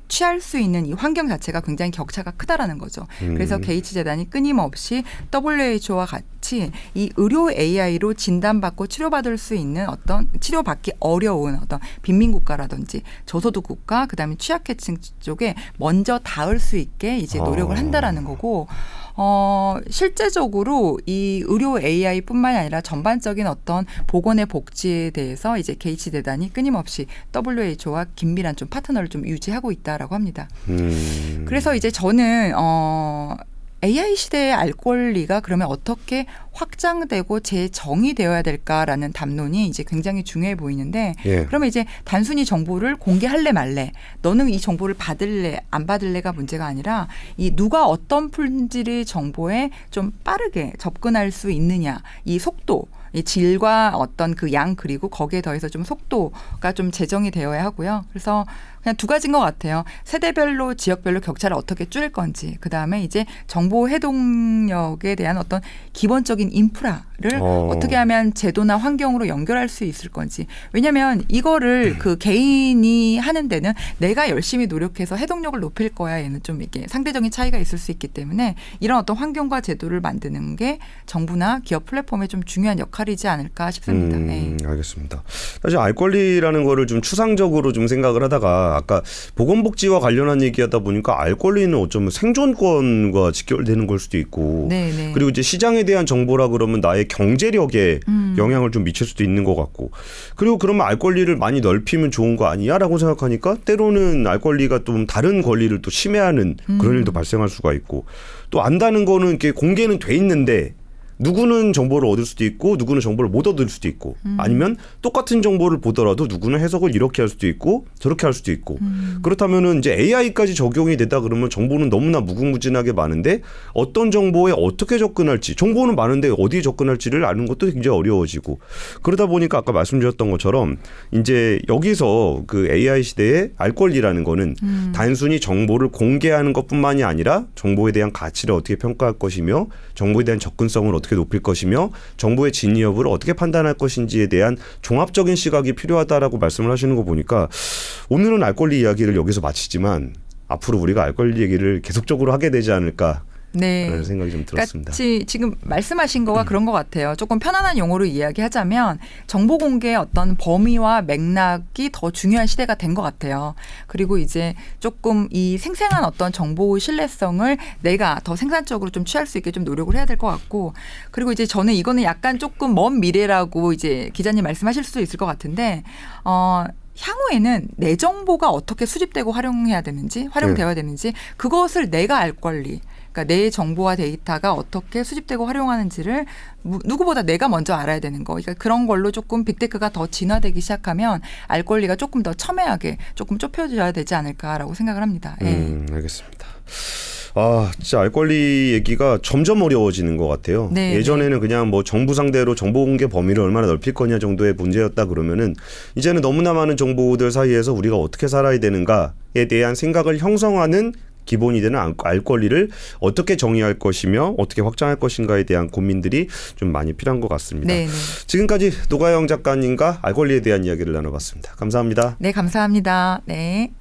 취할 수 있는 이 환경 자체가 굉장히 격차가 크다라는 거죠. 그래서 게이츠 재단이 끊임없이 WHO와 같이 이 의료 AI로 진단받고 치료받을 수 있는 어떤 치료받기 어려운 어떤 빈민국가라든지 저소득 국가 그다음에 취약계층 쪽에 먼저 닿을 수 있게 이제 노력을 한다라는 거고. 실제적으로 이 의료 AI뿐만이 아니라 전반적인 어떤 보건의 복지에 대해서 이제 게이츠 재단이 끊임없이 WHO와 긴밀한 좀 파트너를 좀 유지하고 있다라고 합니다. 그래서 이제 저는 AI 시대의 알 권리가 그러면 어떻게 확장되고 재정의되어야 될까라는 담론이 이제 굉장히 중요해 보이는데 그러면 이제 단순히 정보를 공개할래 말래 너는 이 정보를 받을래 안 받을래가 문제가 아니라 이 누가 어떤 품질의 정보에 좀 빠르게 접근할 수 있느냐 이 속도 이 질과 어떤 그 양 그리고 거기에 더해서 좀 속도가 좀 재정이 되어야 하고요. 그래서 그냥 두 가지인 것 같아요. 세대별로 지역별로 격차를 어떻게 줄일 건지 그다음에 이제 정보 해동력에 대한 어떤 기본적인 인프라를 어떻게 하면 제도나 환경으로 연결할 수 있을 건지. 왜냐하면 이거를 그 개인이 하는 데는 내가 열심히 노력해서 해동력을 높일 거야 얘는 좀 이게 상대적인 차이가 있을 수 있기 때문에 이런 어떤 환경과 제도를 만드는 게 정부나 기업 플랫폼의 좀 중요한 역할이지 않을까 싶습니다. 네. 알겠습니다. 사실 알 권리라는 거를 좀 추상적으로 좀 생각을 하다가 아까 보건복지와 관련한 얘기하다 보니까 알 권리는 어쩌면 생존권과 직결되는 걸 수도 있고 네네. 그리고 이제 시장에 대한 정보라 그러면 나의 경제력에 영향을 좀 미칠 수도 있는 것 같고 그리고 그러면 알 권리를 많이 넓히면 좋은 거 아니야라고 생각하니까 때로는 알 권리가 좀 다른 권리를 또 침해하는 그런 일도 발생할 수가 있고 또 안다는 거는 이렇게 공개는 돼 있는데 누구는 정보를 얻을 수도 있고 누구는 정보를 못 얻을 수도 있고 아니면 똑같은 정보를 보더라도 누구는 해석을 이렇게 할 수도 있고 저렇게 할 수도 있고 그렇다면은 이제 AI까지 적용이 되다 그러면 정보는 너무나 무궁무진하게 많은데 어떤 정보에 어떻게 접근할지 정보는 많은데 어디에 접근할지를 아는 것도 굉장히 어려워지고 그러다 보니까 아까 말씀드렸던 것처럼 이제 여기서 그 AI 시대의 알 권리라는 거는 단순히 정보를 공개하는 것뿐만이 아니라 정보에 대한 가치를 어떻게 평가할 것이며 정보에 대한 접근성을 어떻게 높일 것이며 정보의 진위 여부를 어떻게 판단할 것인지에 대한 종합적인 시각이 필요하다라고 말씀을 하시는 거 보니까 오늘은 알 권리 이야기를 여기서 마치지만 앞으로 우리가 알 권리 얘기를 계속적으로 하게 되지 않을까 네. 라는 생각이 좀 들었습니다. 같이 지금 말씀하신 거가 그런 것 같아요. 조금 편안한 용어로 이야기하자면 정보 공개의 어떤 범위와 맥락이 더 중요한 시대가 된 것 같아요. 그리고 이제 조금 이 생생한 어떤 정보 신뢰성을 내가 더 생산적으로 좀 취할 수 있게 좀 노력을 해야 될 것 같고 그리고 이제 저는 이거는 약간 조금 먼 미래라고 이제 기자님 말씀하실 수도 있을 것 같은데 향후에는 내 정보가 어떻게 수집되고 활용되어야 되는지 그것을 내가 알 권리 그러니까 내 정보와 데이터가 어떻게 수집되고 활용하는지를 누구보다 내가 먼저 알아야 되는 거. 그러니까 그런 걸로 조금 빅테크가 더 진화되기 시작하면 알 권리가 조금 더 첨예하게 조금 좁혀져야 되지 않을까라고 생각을 합니다. 알겠습니다. 진짜 알 권리 얘기가 점점 어려워지는 것 같아요. 네, 예전에는 그냥 뭐 정부 상대로 정보 공개 범위를 얼마나 넓힐 거냐 정도의 문제였다 그러면은 이제는 너무나 많은 정보들 사이에서 우리가 어떻게 살아야 되는가에 대한 생각을 형성하는 기본이 되는 알 권리를 어떻게 정의할 것이며 어떻게 확장할 것인가에 대한 고민들이 좀 많이 필요한 것 같습니다. 네, 네. 지금까지 노가영 작가님과 알 권리에 대한 이야기를 나눠봤습니다. 감사합니다. 네, 감사합니다. 네.